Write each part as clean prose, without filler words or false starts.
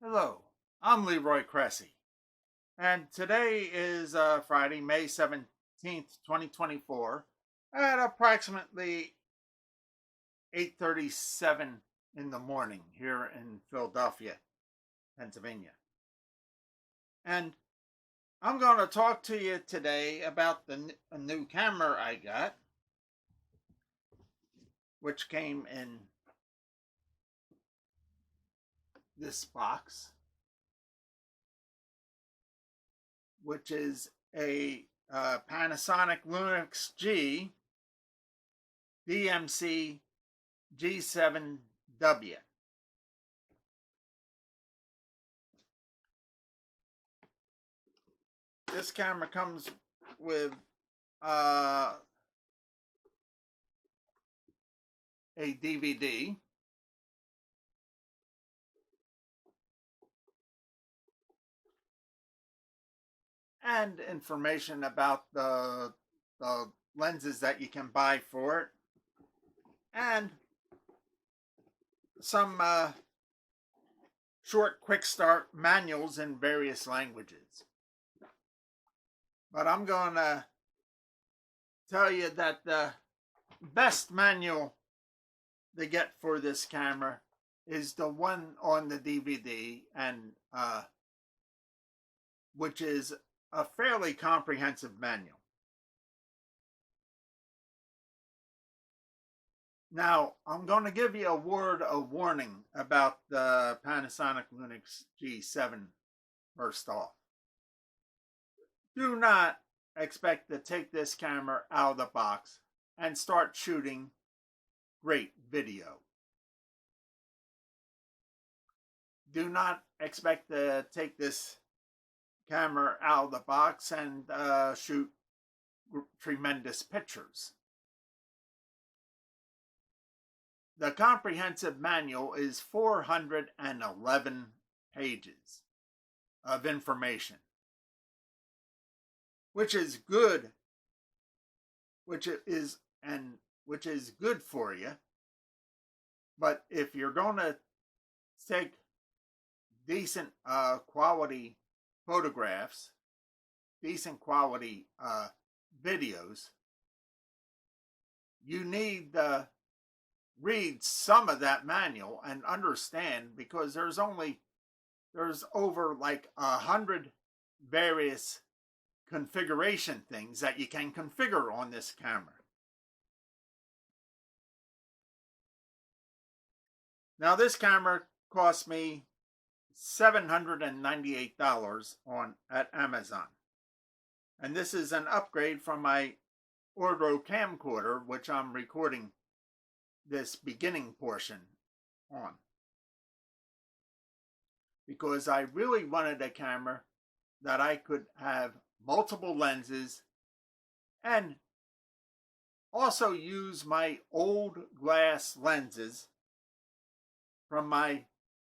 Hello, I'm Leroy Cressy, and today is Friday, May 17th, 2024, at approximately 8:37 in the morning here in Philadelphia, Pennsylvania. And I'm going to talk to you today about a new camera I got, which came in this box, which is a Panasonic Lumix DMC G7W. This camera comes with a DVD, and information about the lenses that you can buy for it, and some short quick start manuals in various languages. But I'm going to tell you that the best manual to get for this camera is the one on the DVD, and which is a fairly comprehensive manual. Now, I'm going to give you a word of warning about the Panasonic Lumix G7 first off. Do not expect to take this camera out of the box and start shooting great video. Do not expect to take this camera out of the box and shoot tremendous pictures. The comprehensive manual is 411 pages of information, which is good, which is good for you. But if you're going to take decent quality photographs, decent quality videos, you need to read some of that manual and understand, because there's over like 100 various configuration things that you can configure on this camera. Now, this camera cost me $798 at Amazon, and this is an upgrade from my Ordro camcorder, which I'm recording this beginning portion on, because I really wanted a camera that I could have multiple lenses and also use my old glass lenses from my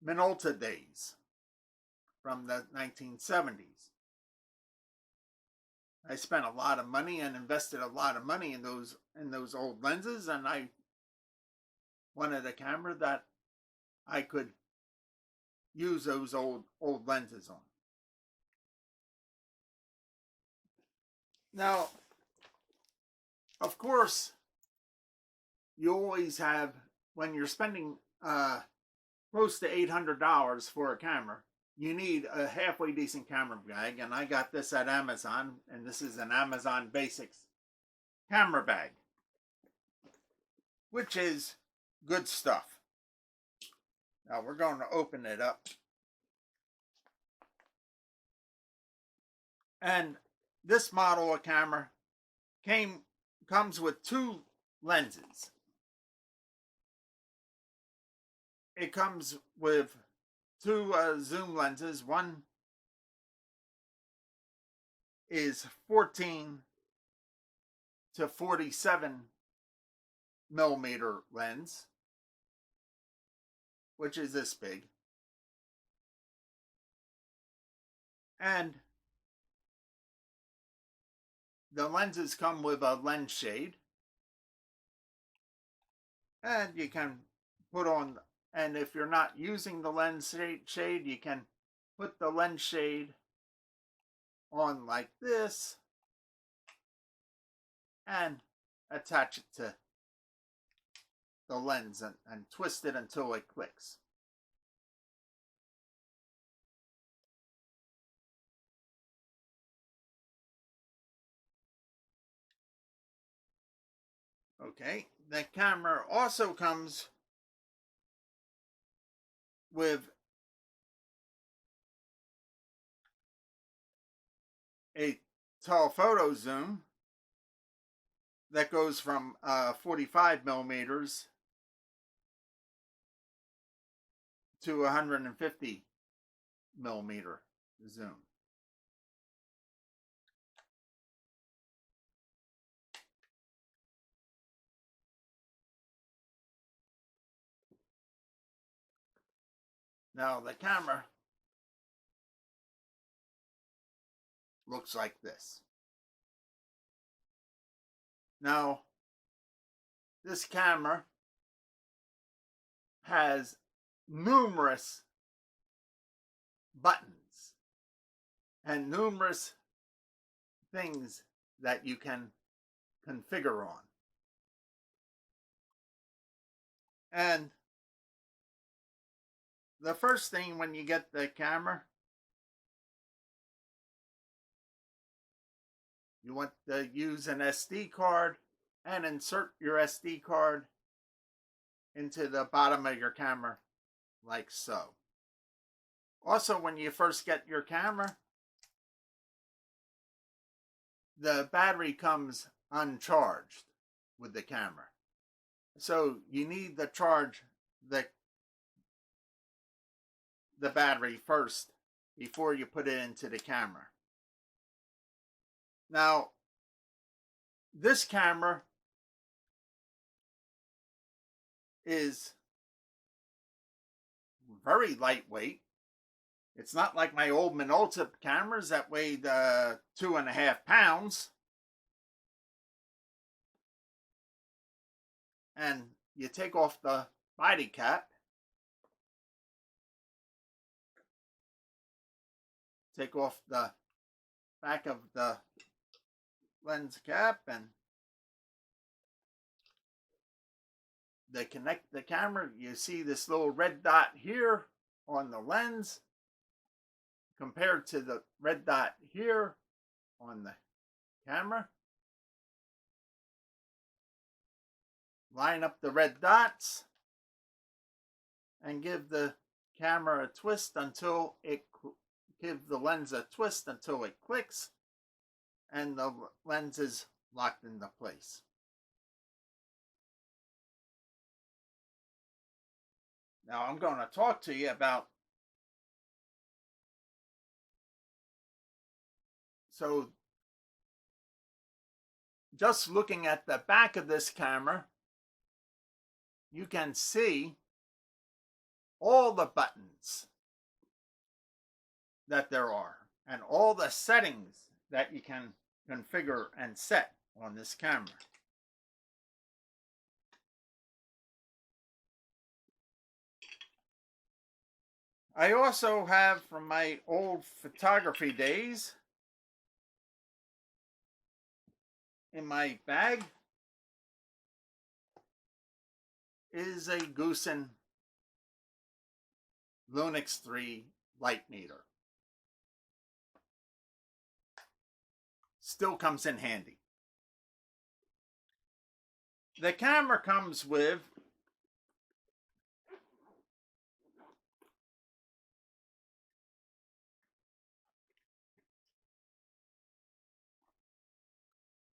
Minolta days from the 1970s. I spent a lot of money and invested a lot of money in those old lenses, and I wanted a camera that I could use those old lenses on. Now, of course, you always have, when you're spending close to $800 for a camera, you need a halfway decent camera bag, and I got this at Amazon, and this is an Amazon Basics camera bag, which is good stuff. Now we're going to open it up, and this model of camera comes with two lenses. It comes with two zoom lenses. One is 14 to 47 millimeter lens, which is this big, and the lenses come with a lens shade, and you can put on And if you're not using the lens shade, you can put the lens shade on like this and attach it to the lens and twist it until it clicks. Okay, the camera also comes with a telephoto zoom that goes from 45 millimeters to 150 millimeter zoom. Now the camera looks like this. Now this camera has numerous buttons and numerous things that you can configure on. And the first thing when you get the camera, you want to use an SD card and insert your SD card into the bottom of your camera like so. Also, when you first get your camera, the battery comes uncharged with the camera. So you need to charge the battery first before you put it into the camera. Now, this camera is very lightweight. It's not like my old Minolta cameras that weighed 2.5 pounds. And you take off the body cap, take off the back of the lens cap, and they connect the camera. You see this little red dot here on the lens compared to the red dot here on the camera. Line up the red dots and give the camera a twist until it give the lens a twist until it clicks and the lens is locked into place. Now I'm going to talk to you about, so just looking at the back of this camera, you can see all the buttons that there are and all the settings that you can configure and set on this camera. I also have, from my old photography days, in my bag is a Goosen Lumix 3 light meter. Still comes in handy. The camera comes with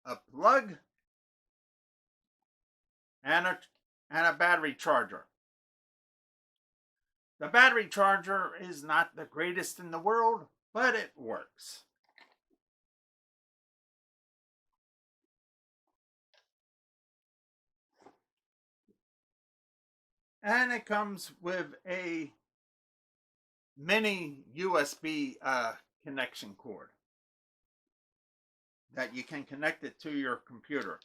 a plug and a battery charger. The battery charger is not the greatest in the world, but it works. And it comes with a mini USB connection cord that you can connect it to your computer.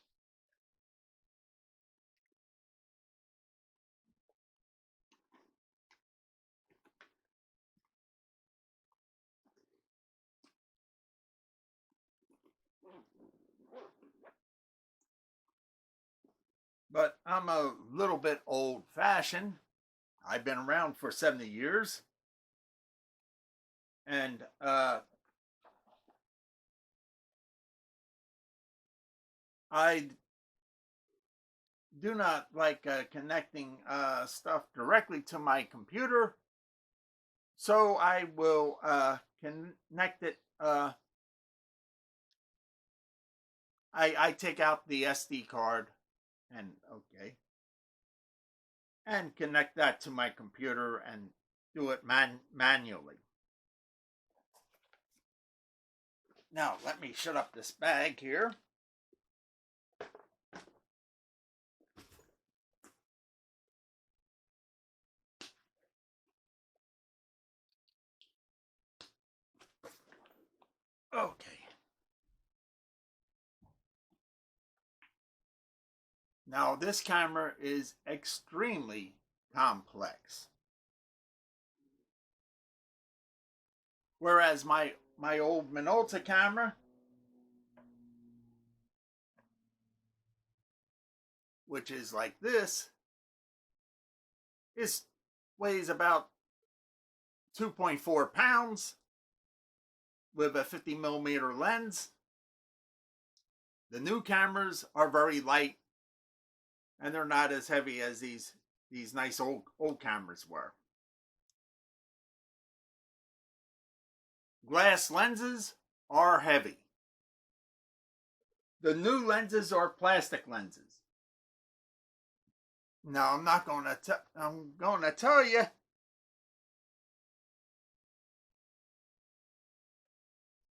but I'm a little bit old-fashioned. I've been around for 70 years, and I do not like connecting stuff directly to my computer, so I will connect it. I take out the SD card and and connect that to my computer and do it manually. Now let me shut up this bag here. Okay. Now this camera is extremely complex. Whereas my old Minolta camera, which is like this, is weighs about 2.4 pounds with a 50mm lens. The new cameras are very light, and they're not as heavy as these nice old cameras were. Glass lenses are heavy. The new lenses are plastic lenses. Now I'm not going to I'm going to tell you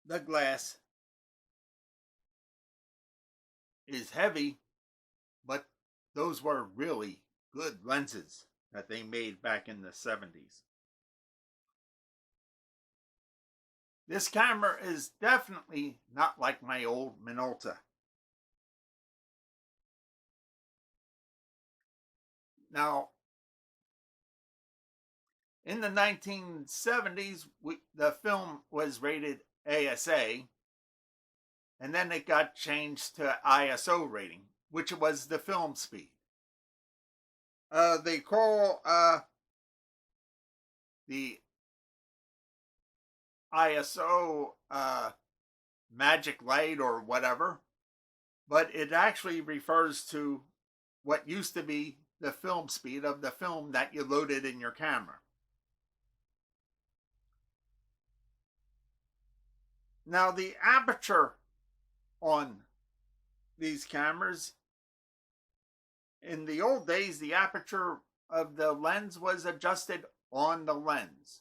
the glass is heavy, but those were really good lenses that they made back in the 70s. This camera is definitely not like my old Minolta. Now, in the 1970s, the film was rated ASA, and then it got changed to ISO rating, which was the film speed. They call the ISO magic light or whatever, but it actually refers to what used to be the film speed of the film that you loaded in your camera. Now, the aperture on these cameras, in the old days, the aperture of the lens was adjusted on the lens,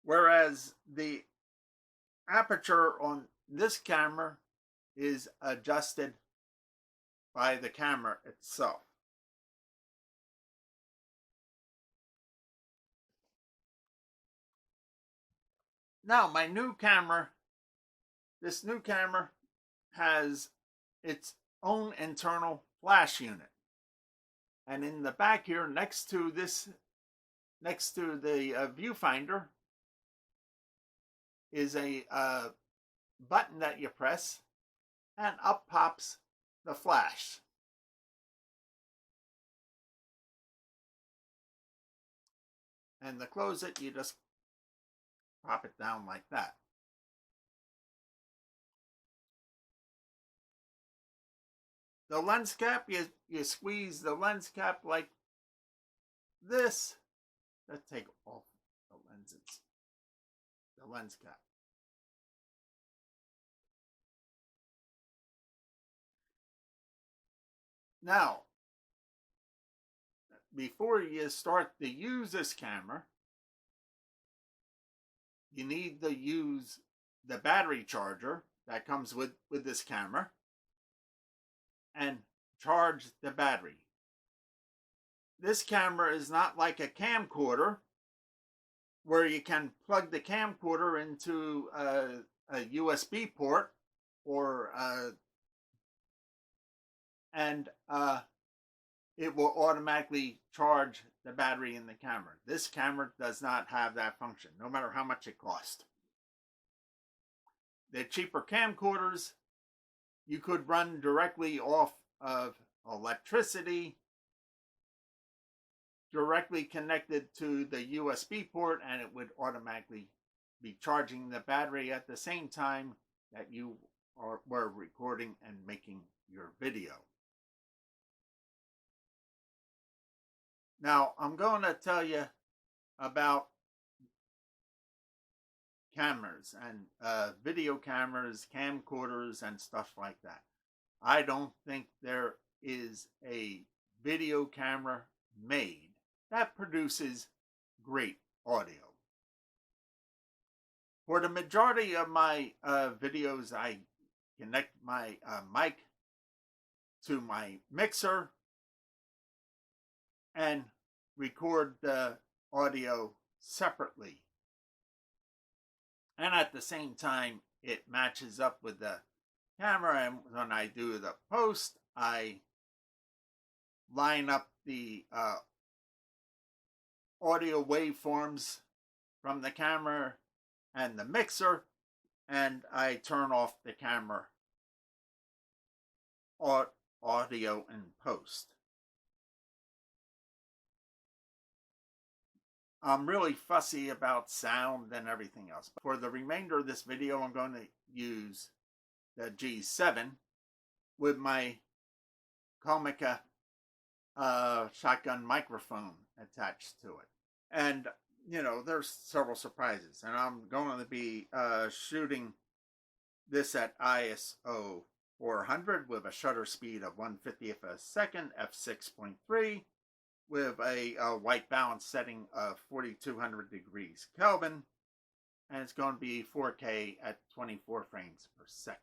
whereas the aperture on this camera is adjusted by the camera itself. Now, my new camera, this new camera has its own internal flash unit. And in the back here, next to the viewfinder, is a button that you press, and up pops the flash. And to close it, you just pop it down like that. The lens cap, you squeeze the lens cap like this. Let's take off the lenses, the lens cap. Now, before you start to use this camera, you need to use the battery charger that comes with this camera and charge the battery. This camera is not like a camcorder where you can plug the camcorder into a USB port or and it will automatically charge the battery in the camera. This camera does not have that function, no matter how much it costs. The cheaper camcorders you could run directly off of electricity directly connected to the USB port, and it would automatically be charging the battery at the same time that you were recording and making your video. Now, I'm going to tell you about cameras and video cameras, camcorders, and stuff like that. I don't think there is a video camera made that produces great audio. For the majority of my videos, I connect my mic to my mixer and record the audio separately. And at the same time, it matches up with the camera, and when I do the post, I line up the audio waveforms from the camera and the mixer, and I turn off the camera audio in post. I'm really fussy about sound and everything else. For the remainder of this video, I'm going to use the G7 with my Comica shotgun microphone attached to it. And, you know, there's several surprises. And I'm going to be shooting this at ISO 400 with a shutter speed of 1/50th of a second, f6.3, with a white balance setting of 4200 degrees Kelvin. And it's going to be 4K at 24 frames per second.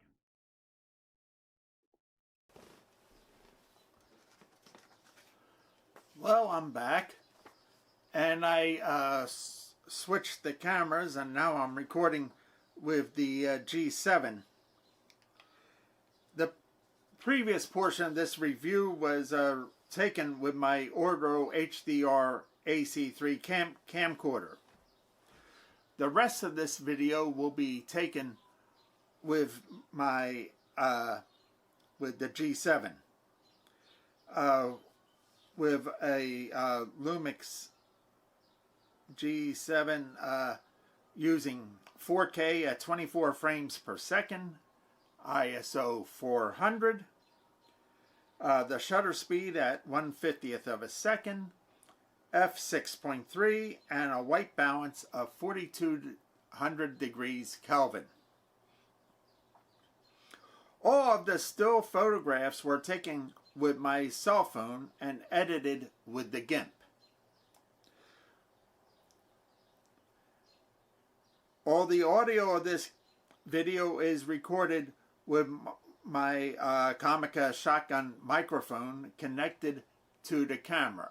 Well, I'm back, and I switched the cameras, and now I'm recording with the G7. The previous portion of this review was taken with my Orgo HDR AC3 camcorder. The rest of this video will be taken with my with the G7. With a Lumix G7 using 4K at 24 frames per second, ISO 400, the shutter speed at 1/50th of a second, f6.3, and a white balance of 4200 degrees Kelvin. All of the still photographs were taken with my cell phone and edited with the GIMP. All the audio of this video is recorded with my Comica shotgun microphone connected to the camera.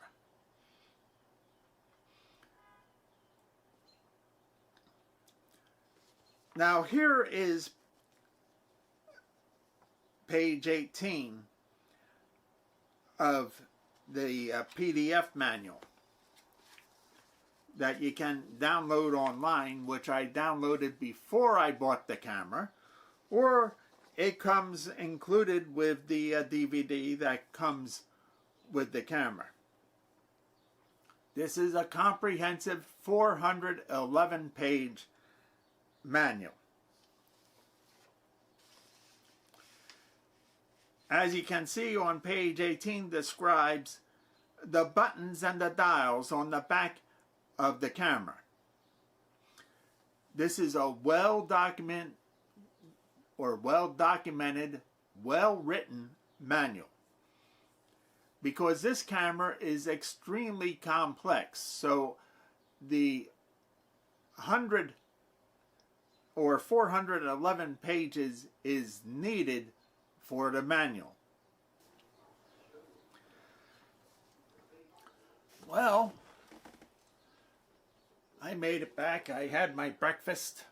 Now here is page 18 of the PDF manual that you can download online, which I downloaded before I bought the camera, or it comes included with the DVD that comes with the camera. This is a comprehensive 411-page manual. As you can see on page 18, describes the buttons and the dials on the back of the camera. This is a well-documented, well-written manual, because this camera is extremely complex. So the 100 or 411 pages is needed for the manual. Well, I made it back. I had my breakfast.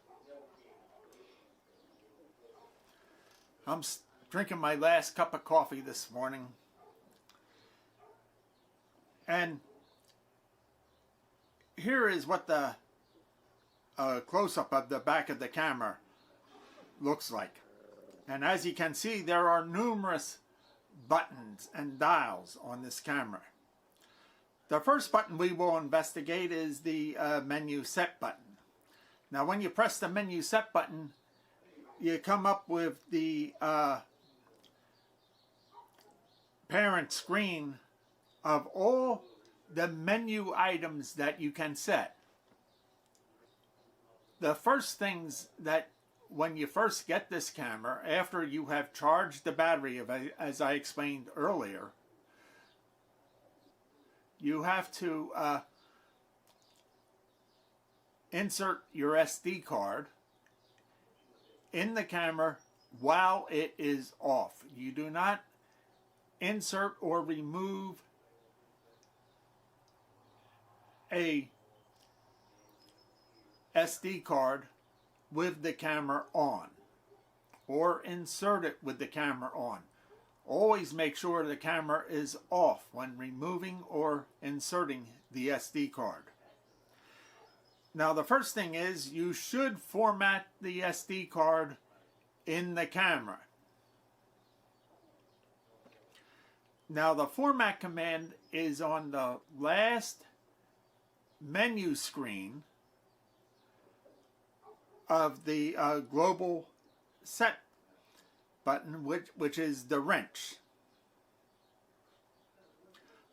I'm drinking my last cup of coffee this morning. And here is what the close-up of the back of the camera looks like. And as you can see, there are numerous buttons and dials on this camera. The first button we will investigate is the menu set button. Now when you press the menu set button, you come up with the parent screen of all the menu items that you can set. The first things that when you first get this camera, after you have charged the battery, as I explained earlier, you have to insert your SD card in the camera while it is off. You do not insert or remove a SD card with the camera on, or insert it with the camera on. Always make sure the camera is off when removing or inserting the SD card. Now the first thing is you should format the SD card in the camera. Now the format command is on the last menu screen of the global set button, which is the wrench.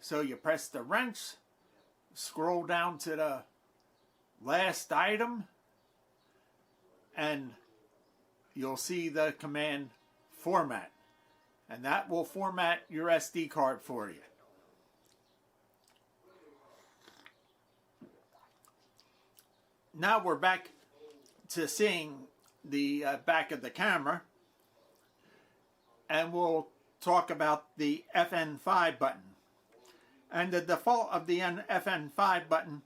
So you press the wrench, scroll down to the last item, and you'll see the command format, and that will format your SD card for you. Now we're back to seeing the back of the camera, and we'll talk about the FN5 button. And the default of the FN5 button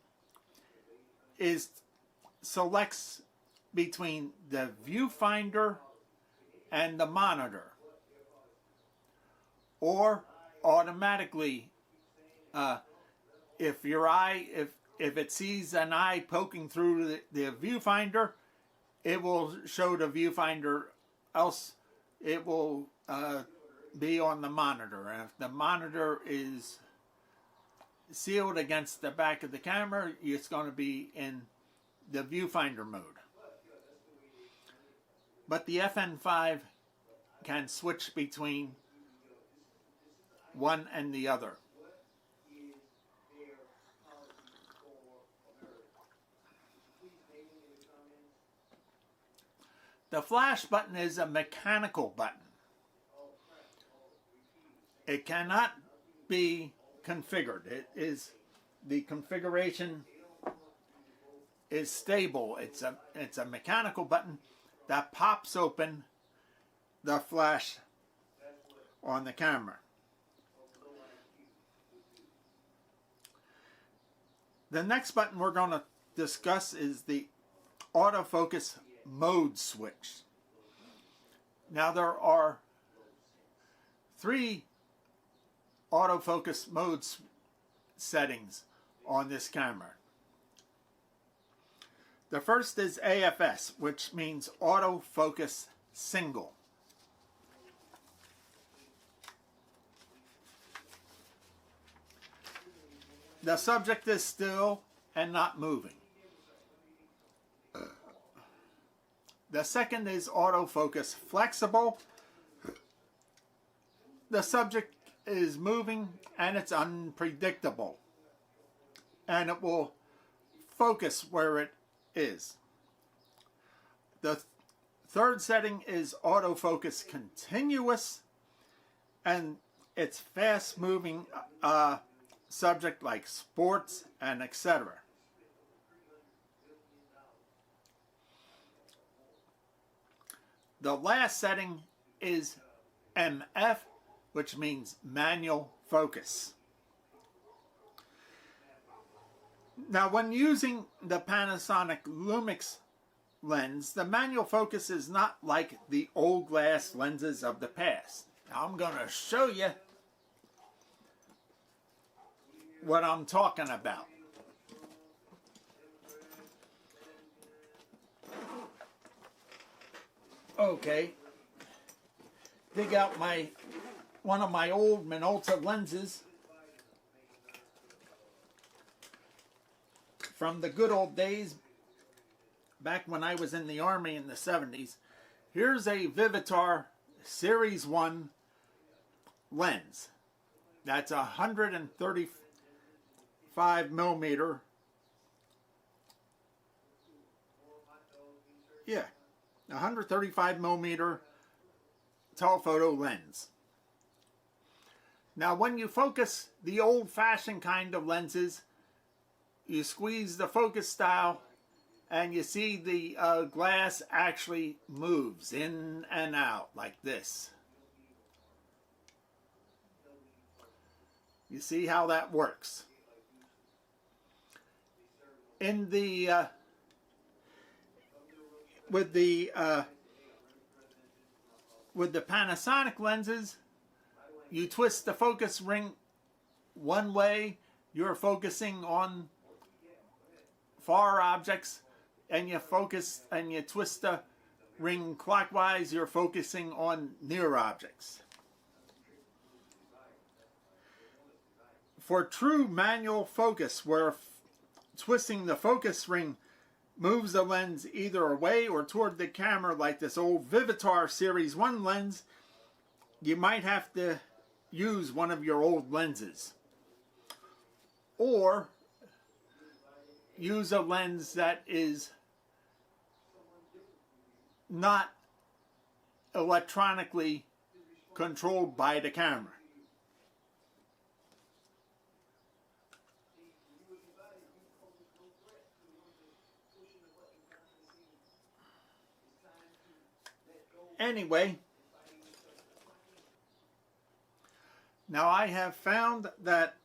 is selects between the viewfinder and the monitor, or automatically if it sees an eye poking through the viewfinder, it will show the viewfinder, else it will be on the monitor. And if the monitor is sealed against the back of the camera, it's going to be in the viewfinder mode. But the FN5 can switch between one and the other. The flash button is a mechanical button. It cannot be configured. The configuration is stable. It's a mechanical button that pops open the flash on the camera. The next button we're going to discuss is the autofocus mode switch. Now there are 3 autofocus mode settings on this camera. The first is AFS, which means autofocus single. The subject is still and not moving. The second is autofocus flexible. The subject is moving and it's unpredictable, and it will focus where it is. The third setting is autofocus continuous, and it's fast moving subject like sports and etc. The last setting is MF, which means manual focus. Now, when using the Panasonic Lumix lens, the manual focus is not like the old glass lenses of the past. Now, I'm going to show you what I'm talking about. Okay, dig out my one of my old Minolta lenses from the good old days back when I was in the Army in the 70s. Here's a Vivitar Series 1 lens. That's 135 millimeter. Yeah, 135 millimeter telephoto lens. Now when you focus the old-fashioned kind of lenses, you squeeze the focus style and you see the glass actually moves in and out like this. You see how that works. In the with the Panasonic lenses, you twist the focus ring one way, you're focusing on far objects, and you focus and you twist the ring clockwise, you're focusing on near objects. For true manual focus, where twisting the focus ring moves the lens either away or toward the camera like this old Vivitar Series 1 lens, you might have to use one of your old lenses. Or use a lens that is not electronically controlled by the camera. Anyway, now I have found that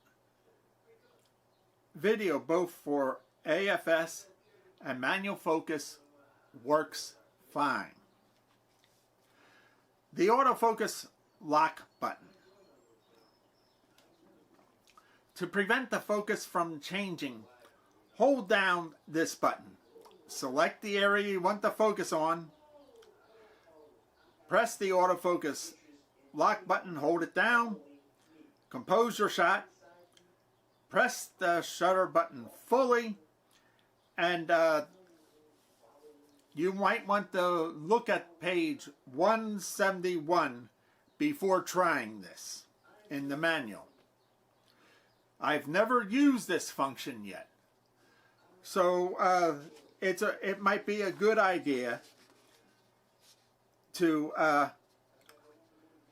video both for AFS and manual focus works fine. The autofocus lock button. To prevent the focus from changing, hold down this button. Select the area you want the focus on. Press the autofocus lock button, hold it down, compose your shot, press the shutter button fully, and you might want to look at page 171 before trying this in the manual. I've never used this function yet, so it might be a good idea to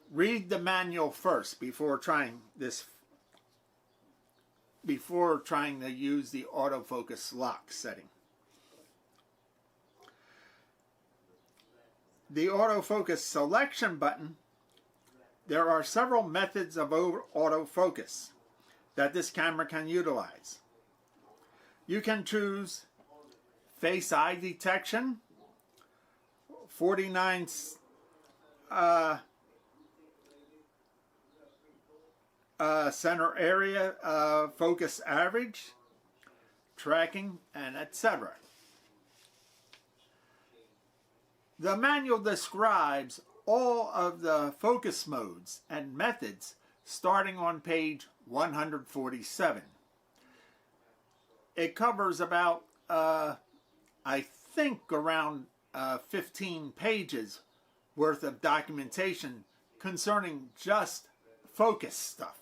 read the manual first before trying this, before trying to use the autofocus lock setting. The autofocus selection button, there are several methods of autofocus that this camera can utilize. You can choose face eye detection, 49 center area focus average, tracking, and etc. The manual describes all of the focus modes and methods starting on page 147. It covers about, I think, around 15 pages worth of documentation concerning just focus stuff.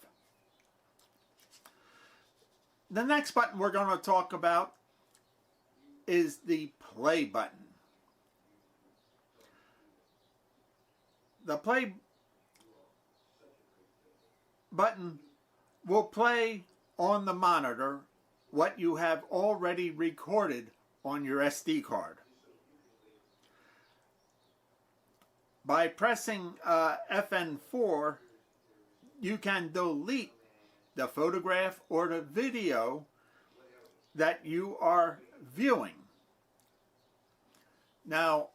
The next button we're going to talk about is the play button. The play button will play on the monitor what you have already recorded on your SD card. By pressing FN4, you can delete the photograph or the video that you are viewing. Now,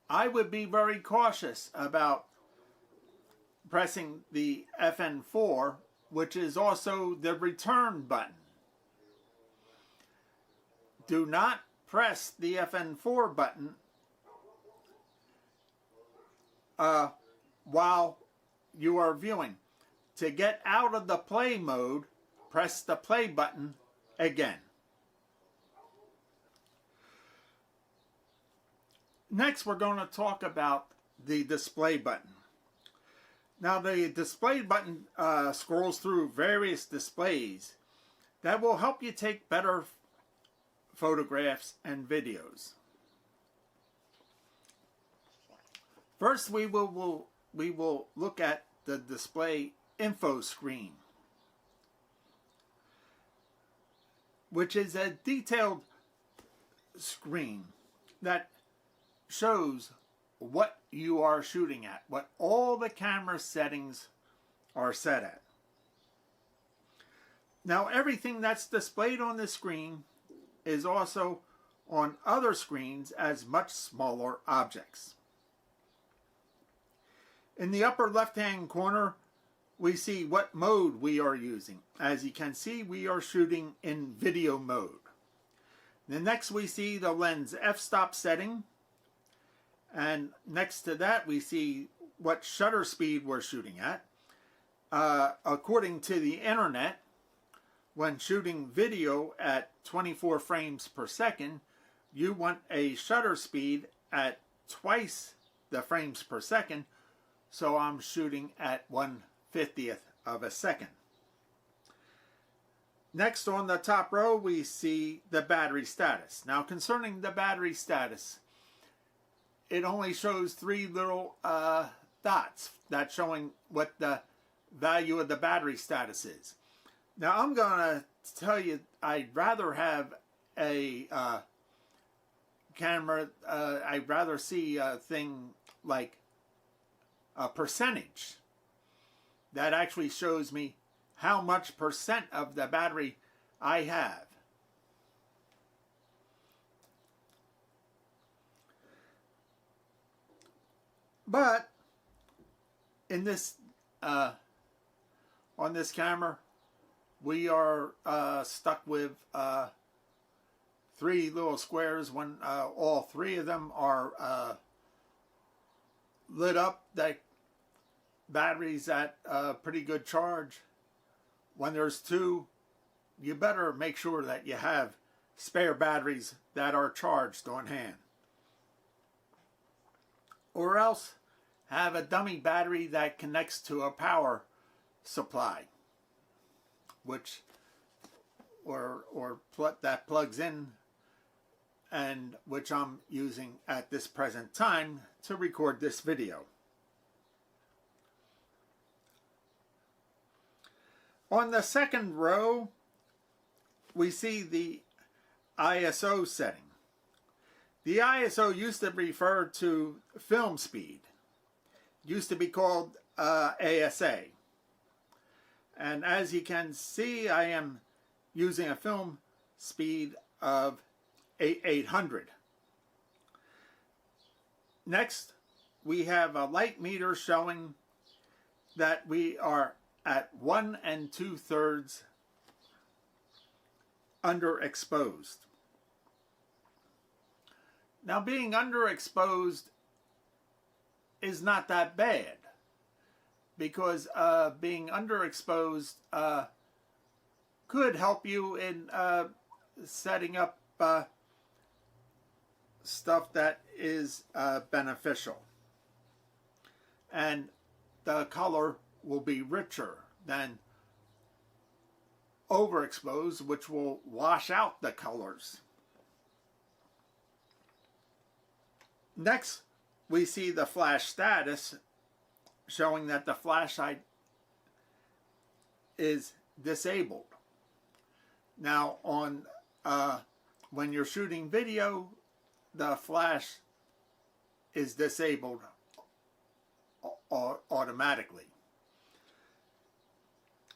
I would be very cautious about pressing the FN4, which is also the return button. Do not press the FN4 button while you are viewing. To get out of the play mode, press the play button again. Next, we're going to talk about the display button. Now, the display button scrolls through various displays that will help you take better photographs and videos. First, we will look at the display info screen, which is a detailed screen that shows what you are shooting at, what all the camera settings are set at. Now, everything that's displayed on this screen is also on other screens as much smaller objects. In the upper left-hand corner, we see what mode we are using. As you can see, we are shooting in video mode. Then next we see the lens f-stop setting. And next to that, we see what shutter speed we're shooting at. According to the internet, when shooting video at 24 frames per second, you want a shutter speed at twice the frames per second. So I'm shooting at 1/50th of a second. Next, on the top row, we see the battery status. Now, concerning the battery status, it only shows three little dots that's showing what the value of the battery status is. Now, I'm going to tell you, I'd rather have a camera, I'd rather see a thing like a percentage that actually shows me how much percent of the battery I have. But in this on this camera, we are stuck with three little squares. When all three of them are lit up, that battery's at a pretty good charge. When there's two, you better make sure that you have spare batteries that are charged on hand. Or else have a dummy battery that connects to a power supply, which that plugs in, and which I'm using at this present time to record this video. On the second row, we see the ISO setting. The ISO used to refer to film speed. It used to be called ASA. And as you can see, I am using a film speed of 800. Next, we have a light meter showing that we are at 1 2/3 underexposed. Now, being underexposed is not that bad, because being underexposed could help you in setting up stuff that is beneficial, and the color will be richer than overexposed, which will wash out the colors. Next, we see the flash status showing that the flashlight is disabled. Now, on when you're shooting video, the flash is disabled automatically.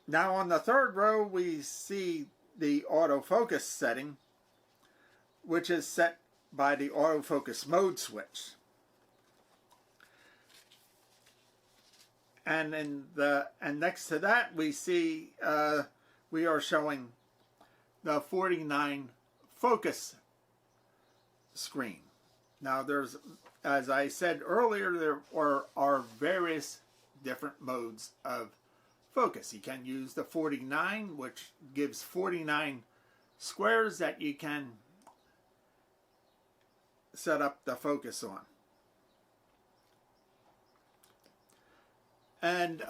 Now, on the third row, we see the autofocus setting, which is set by the autofocus mode switch. And next to that, we see we are showing the 49 focus screen. Now, there's, as I said earlier, there are various different modes of focus. You can use the 49, which gives 49 squares that you can set up the focus on. And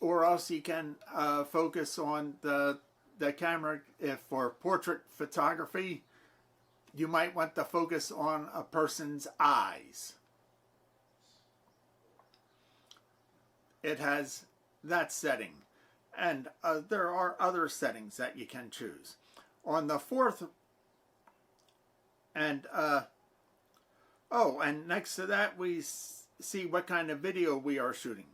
or else you can focus on the camera. If for portrait photography, you might want to focus on a person's eyes. It has that setting, and there are other settings that you can choose. On the fourth, and and next to that we see what kind of video we are shooting.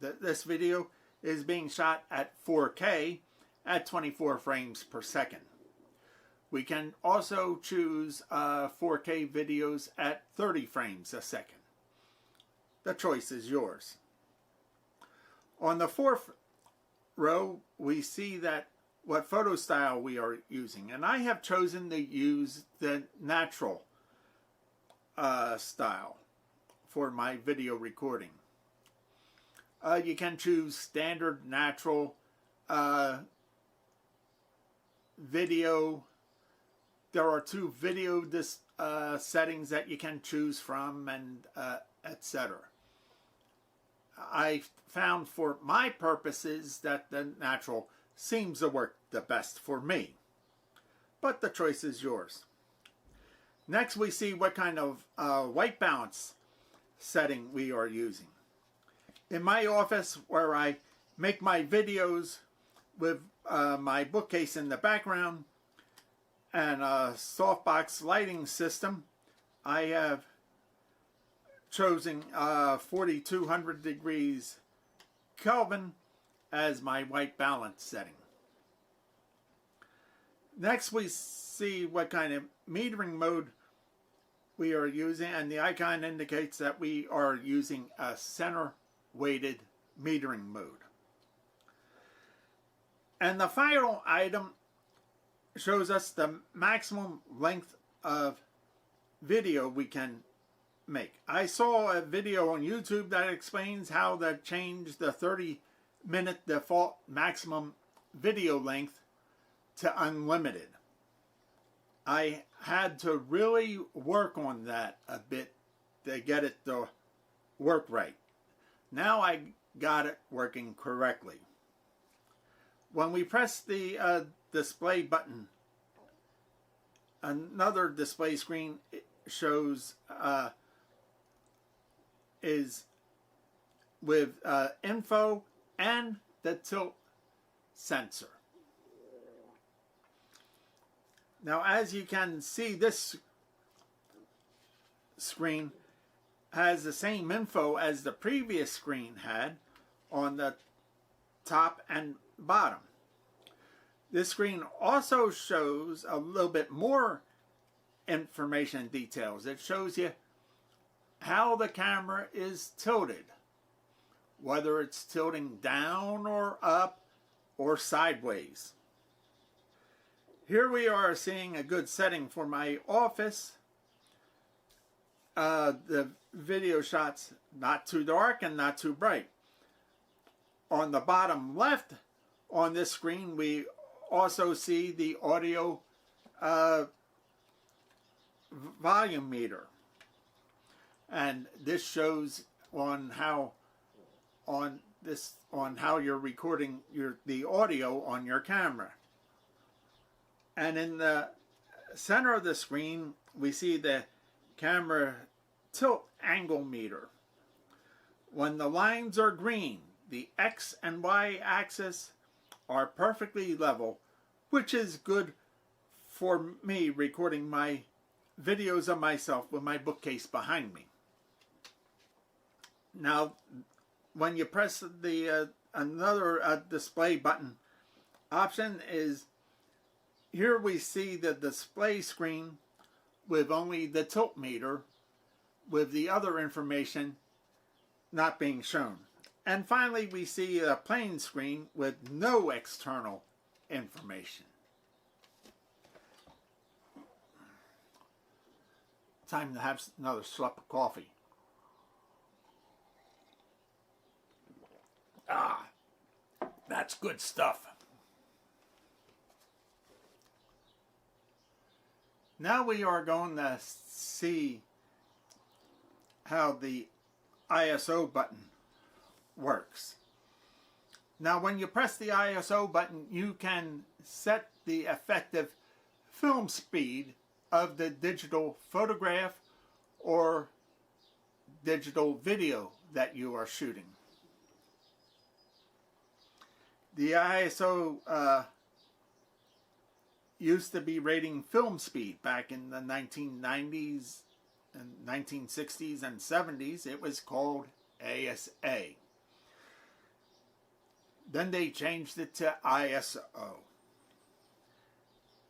This video is being shot at 4K at 24 frames per second. We can also choose 4K videos at 30 frames a second. The choice is yours. On the fourth row, we see that what photo style we are using, and I have chosen to use the natural style for my video recording. You can choose standard, natural, video. There are 2 video settings that you can choose from, and etc. I found for my purposes that the natural seems to work the best for me, but the choice is yours. Next, we see what kind of white balance setting we are using. In my office, where I make my videos with my bookcase in the background and a softbox lighting system, I have chosen 4200 degrees Kelvin as my white balance setting. Next, we see what kind of metering mode we are using, and the icon indicates that we are using a center weighted metering mode. And the final item shows us the maximum length of video we can make. I saw a video on YouTube that explains how to change the 30-minute default maximum video length to unlimited. I had to really work on that a bit to get it to work right. Now I got it working correctly. When we press the display button, another display screen shows is with info and the tilt sensor. Now, as you can see, this screen has the same info as the previous screen had on the top and bottom. This screen also shows a little bit more information and details. It shows you how the camera is tilted, whether it's tilting down or up or sideways. Here we are seeing a good setting for my office. The video shot's not too dark and not too bright. On the bottom left on this screen, we also see the audio volume meter, and this shows on how you're recording the audio on your camera. And in the center of the screen, we see the camera tilt angle meter. When the lines are green, the X and Y axis are perfectly level, which is good for me recording my videos of myself with my bookcase behind me. Now, when you press the another display button option is, here we see the display screen with only the tilt meter, with the other information not being shown. And finally, we see a plain screen with no external information. Time to have another slurp of coffee. Ah, that's good stuff. Now we are going to see how the ISO button works. Now when you press the ISO button, you can set the effective film speed of the digital photograph or digital video that you are shooting. The ISO used to be rating film speed back in the 1990s and 1960s and 70s. It was called ASA. Then they changed it to ISO.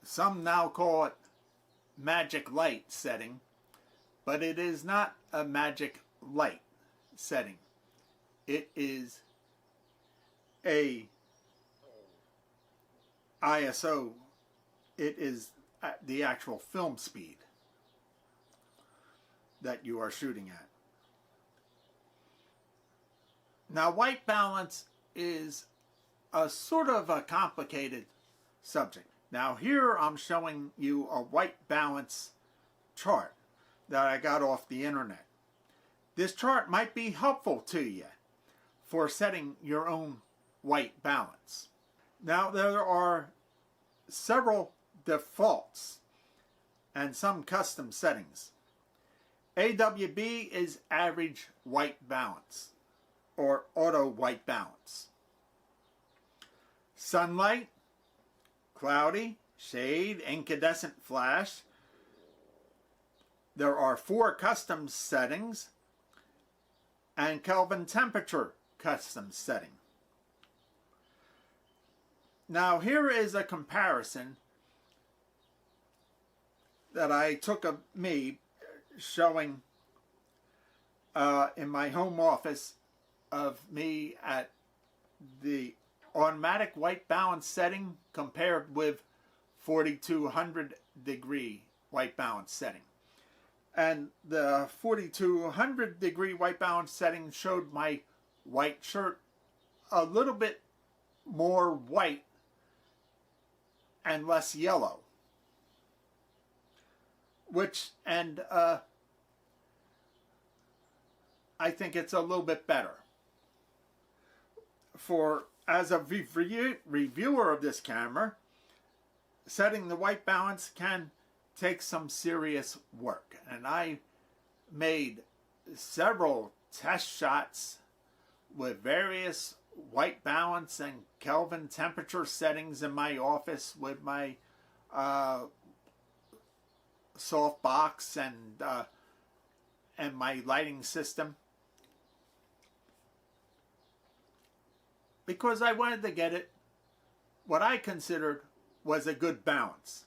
Some now call it magic light setting, but it is not a magic light setting. It is a ISO. It is the actual film speed that you are shooting at. Now, white balance is a sort of a complicated subject. Now, here I'm showing you a white balance chart that I got off the internet. This chart might be helpful to you for setting your own white balance. Now, there are several defaults and some custom settings. AWB is average white balance or auto white balance. Sunlight, cloudy, shade, incandescent flash. There are 4 custom settings and Kelvin temperature custom setting. Now here is a comparison that I took of me showing in my home office of me at the automatic white balance setting compared with 4200 degree white balance setting. And the 4200 degree white balance setting showed my white shirt a little bit more white and less yellow. I think it's a little bit better. As a reviewer of this camera, setting the white balance can take some serious work. And I made several test shots with various white balance and Kelvin temperature settings in my office with my soft box and my lighting system, because I wanted to get it what I considered was a good balance.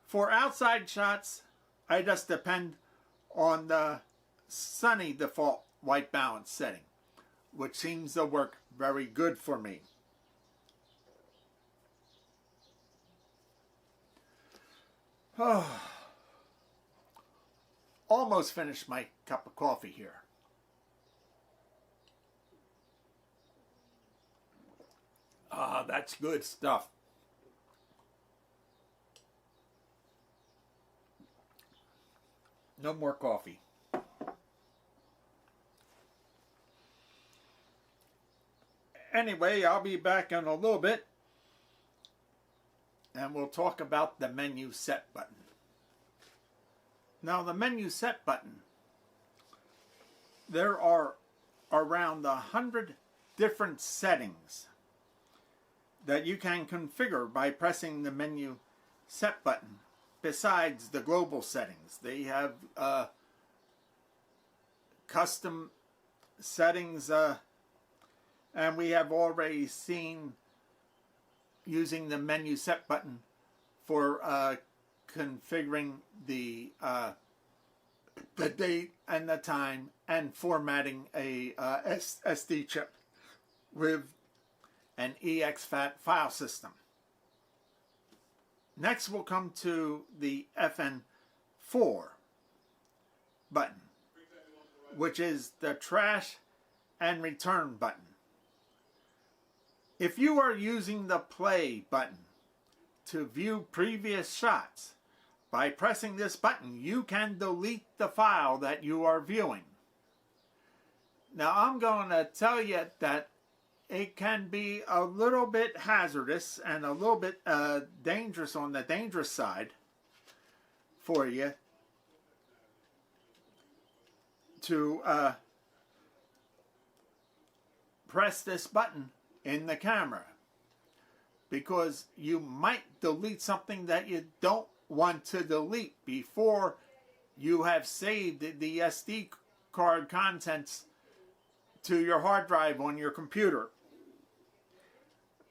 For outside shots, I just depend on the sunny default white balance setting, which seems to work very good for me. Almost finished my cup of coffee here. That's good stuff. No more coffee. Anyway, I'll be back in a little bit and we'll talk about the menu set button. Now, the menu set button, there are around 100 different settings that you can configure by pressing the menu set button. Besides the global settings, they have custom settings, and we have already seen using the menu set button for configuring the date and the time and formatting a SD chip with an exFAT file system. Next we'll come to the FN4 button, which is the trash and return button. If you are using the play button to view previous shots, by pressing this button, you can delete the file that you are viewing. Now, I'm going to tell you that it can be a little bit hazardous and a little bit dangerous, on the dangerous side for you to press this button in the camera, because you might delete something that you don't want to delete before you have saved the SD card contents to your hard drive on your computer.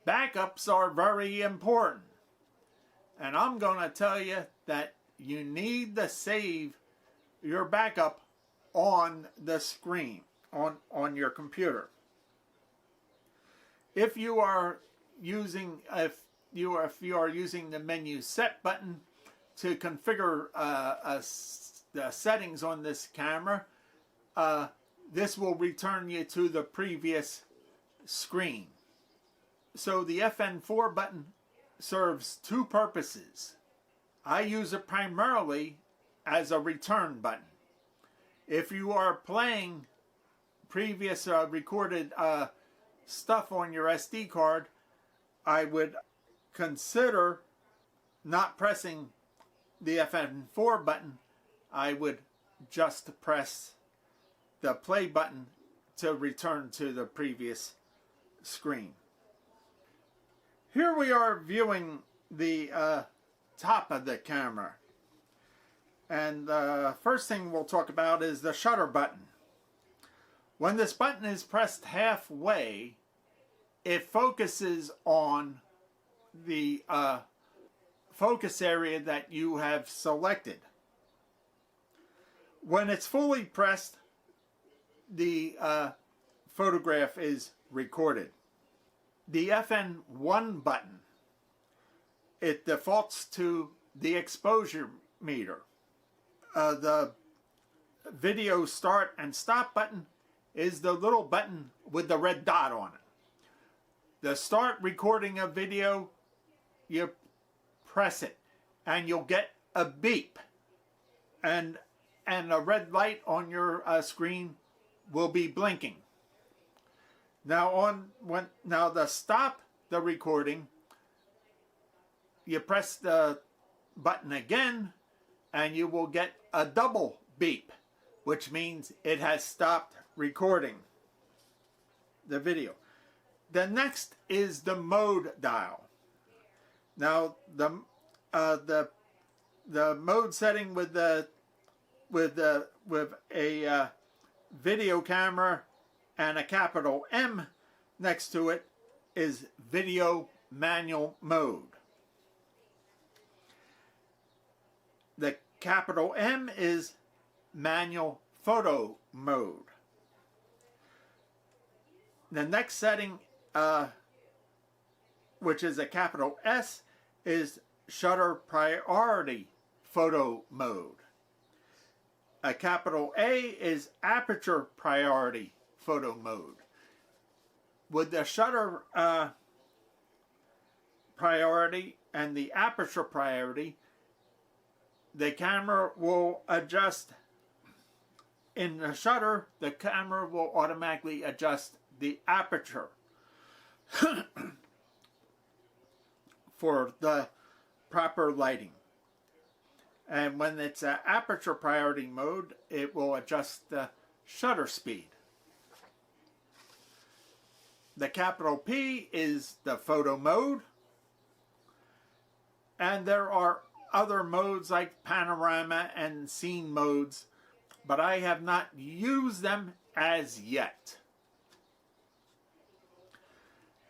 Backups are very important, and I'm going to tell you that you need to save your backup on the screen on your computer. If you are using the menu set button to configure the settings on this camera, this will return you to the previous screen. So the FN4 button serves two purposes. I use it primarily as a return button. If you are playing previous recorded stuff on your SD card, I would consider not pressing the FN4 button. I would just press the play button to return to the previous screen. Here we are viewing the top of the camera. And the first thing we'll talk about is the shutter button. When this button is pressed halfway, it focuses on the focus area that you have selected. When it's fully pressed, the photograph is recorded. The FN1 button, it defaults to the exposure meter. The video start and stop button is the little button with the red dot on it. The start recording of video, you press it and you'll get a beep, and a red light on your screen will be blinking. Now to stop the recording, you press the button again and you will get a double beep, which means it has stopped recording the video. The next is the mode dial. Now the mode setting with a video camera and a capital M next to it is video manual mode. The capital M is manual photo mode. The next setting, which is a capital S, is shutter priority photo mode. A capital A is aperture priority photo mode. With the shutter priority and the aperture priority, the camera will adjust. In the shutter, the camera will automatically adjust the aperture for the proper lighting. And when it's an aperture priority mode, it will adjust the shutter speed. The capital P is the photo mode. And there are other modes like panorama and scene modes, but I have not used them as yet.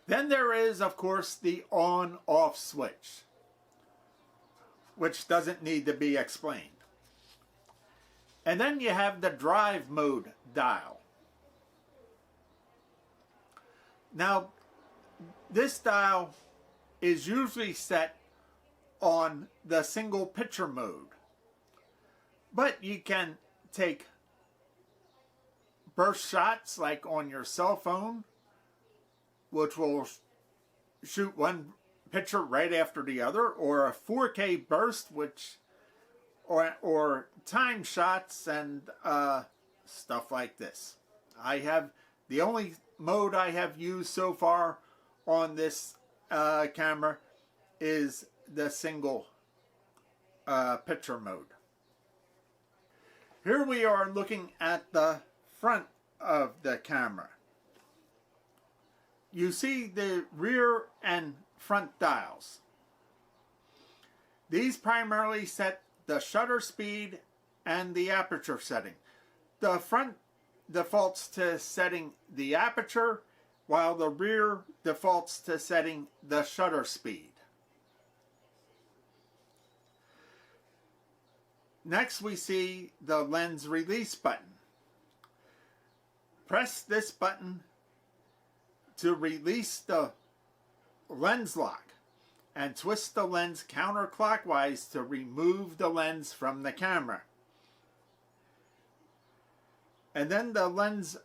Then there is, of course, the on-off switch, which doesn't need to be explained. And then you have the drive mode dial. Now, this dial is usually set on the single picture mode, but you can take burst shots like on your cell phone, which will shoot one picture right after the other, or a 4K burst, which or time shots and stuff like this. The only mode I have used so far on this camera is the single picture mode. Here we are looking at the front of the camera. You see the rear and front dials. These primarily set the shutter speed and the aperture setting. The front defaults to setting the aperture, while the rear defaults to setting the shutter speed. Next, we see the lens release button. Press this button to release the lens lock and twist the lens counterclockwise to remove the lens from the camera. And then the lens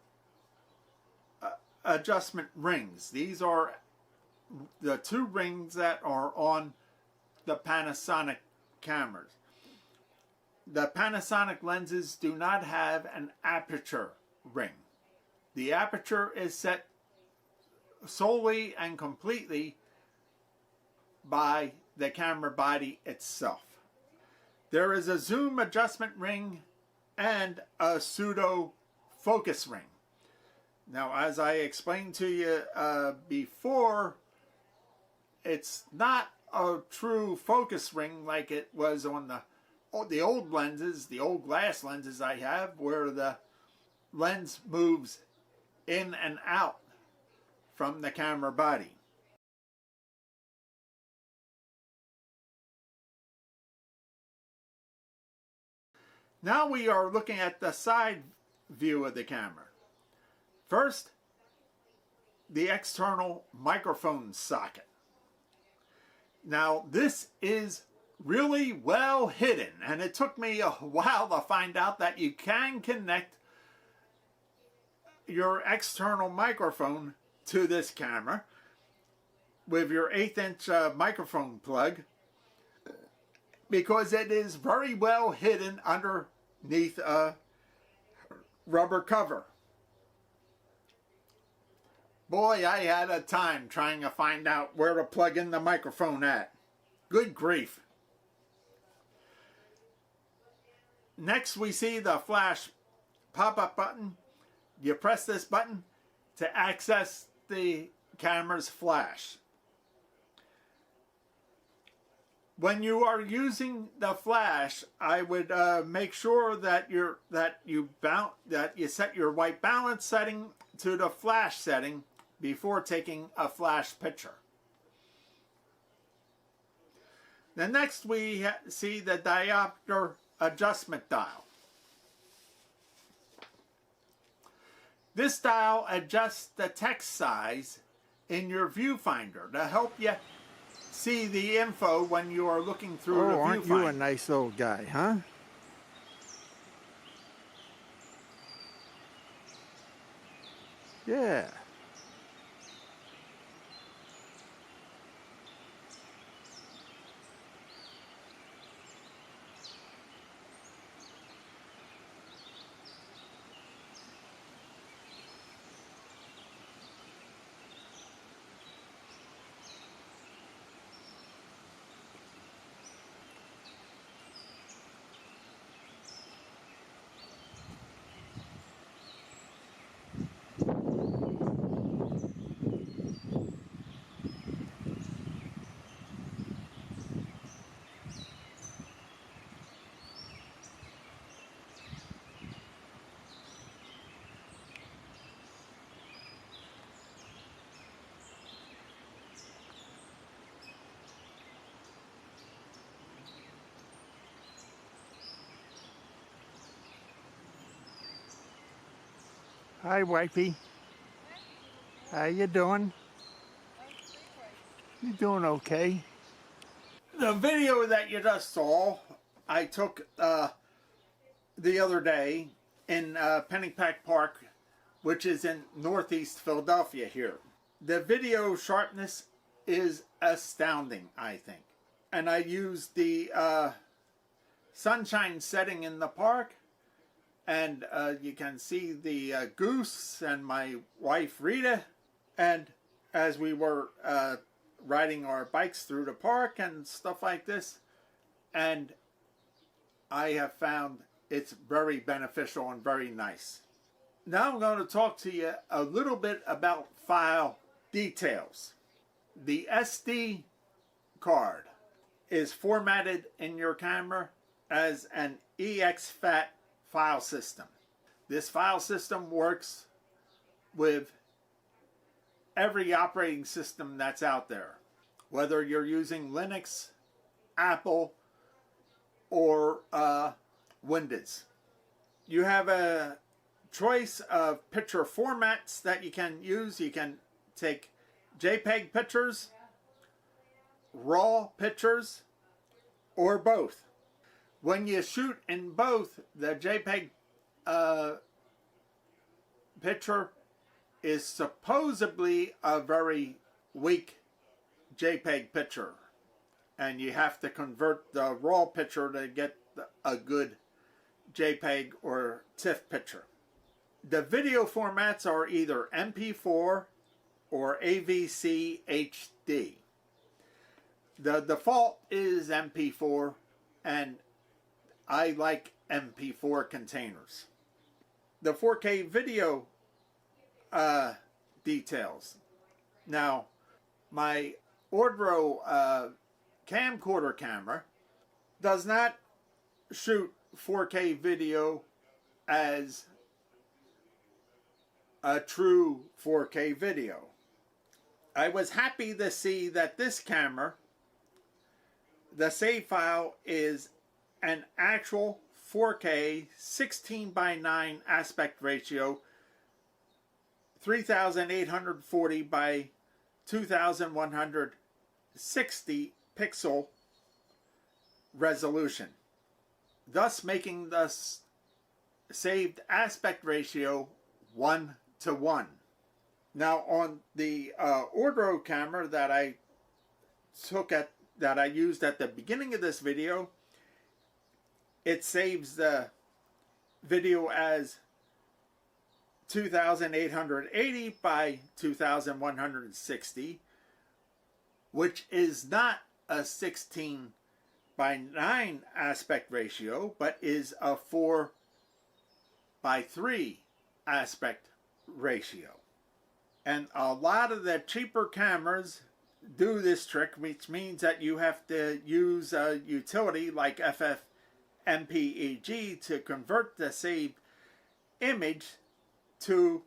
adjustment rings. These are the two rings that are on the Panasonic cameras. The Panasonic lenses do not have an aperture ring. The aperture is set solely and completely by the camera body itself. There is a zoom adjustment ring and a pseudo focus ring. Now, as I explained to you before, it's not a true focus ring like it was on the old lenses, the old glass lenses I have, where the lens moves in and out from the camera body. Now we are looking at the side view of the camera. First, the external microphone socket. Now, this is really well hidden, and it took me a while to find out that you can connect your external microphone to this camera with your 1/8" microphone plug, because it is very well hidden underneath a rubber cover. Boy, I had a time trying to find out where to plug in the microphone at. Good grief. Next, we see the flash pop-up button. You press this button to access the camera's flash. When you are using the flash, I would make sure that you set your white balance setting to the flash setting before taking a flash picture. Then next we see the diopter adjustment dial. This dial adjusts the text size in your viewfinder to help you see the info when you are looking through the viewfinder. Aren't you a nice old guy, huh? Yeah. Hi, wifey. How you doing? You doing okay? The video that you just saw, I took the other day in Pennypack Park which is in Northeast Philadelphia here. The video sharpness is astounding, I think. And I used the sunshine setting in the park, and you can see the goose and my wife Rita, and as we were riding our bikes through the park and stuff like this, and I have found it's very beneficial and very nice. Now I'm going to talk to you a little bit about file details. The SD card is formatted in your camera as an exFAT file system. This file system works with every operating system that's out there, whether you're using Linux, Apple, or Windows. You have a choice of picture formats that you can use. You can take JPEG pictures, RAW pictures, or both. When you shoot in both, the JPEG picture is supposedly a very weak JPEG picture, and you have to convert the RAW picture to get a good JPEG or TIFF picture. The video formats are either MP4 or AVC HD. The default is MP4, and I like MP4 containers. The 4K video details. Now, my Ordro camcorder camera does not shoot 4K video as a true 4K video. I was happy to see that this camera, the save file is an actual 4K 16:9 aspect ratio, 3840 by 2160 pixel resolution, thus making the saved aspect ratio 1:1. Now on the Ordro camera that I used at the beginning of this video, it saves the video as 2880 by 2160, which is not a 16:9 aspect ratio, but is a 4:3 aspect ratio. And a lot of the cheaper cameras do this trick, which means that you have to use a utility like FFmpeg to convert the saved image to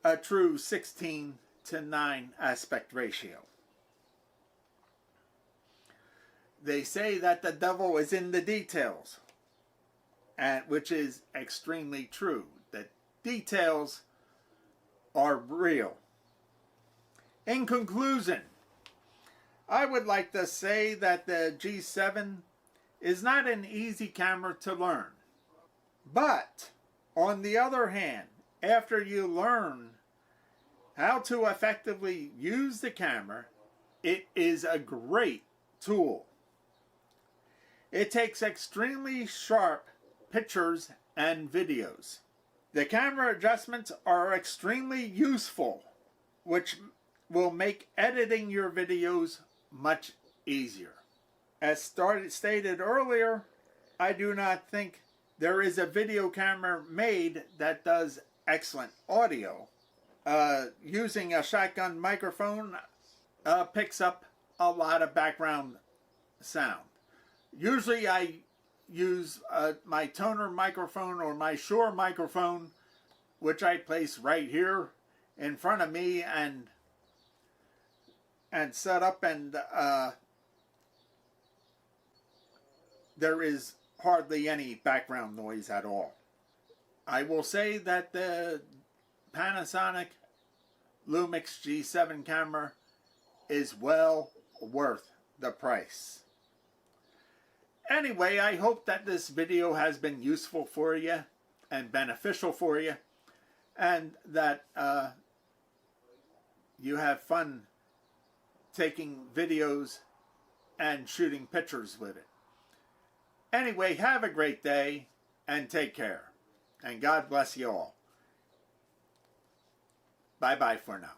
a true 16:9 aspect ratio. They say that the devil is in the details, and which is extremely true. The details are real. In conclusion, I would like to say that the G7 is not an easy camera to learn. But, on the other hand, after you learn how to effectively use the camera, it is a great tool. It takes extremely sharp pictures and videos. The camera adjustments are extremely useful, which will make editing your videos much easier. As stated earlier, I do not think there is a video camera made that does excellent audio. Using a shotgun microphone picks up a lot of background sound. Usually I use my toner microphone or my Shure microphone, which I place right here in front of me and set up, and there is hardly any background noise at all. I will say that the Panasonic Lumix G7 camera is well worth the price. Anyway, I hope that this video has been useful for you and beneficial for you. and that you have fun taking videos and shooting pictures with it. Anyway, have a great day and take care. And God bless you all. Bye-bye for now.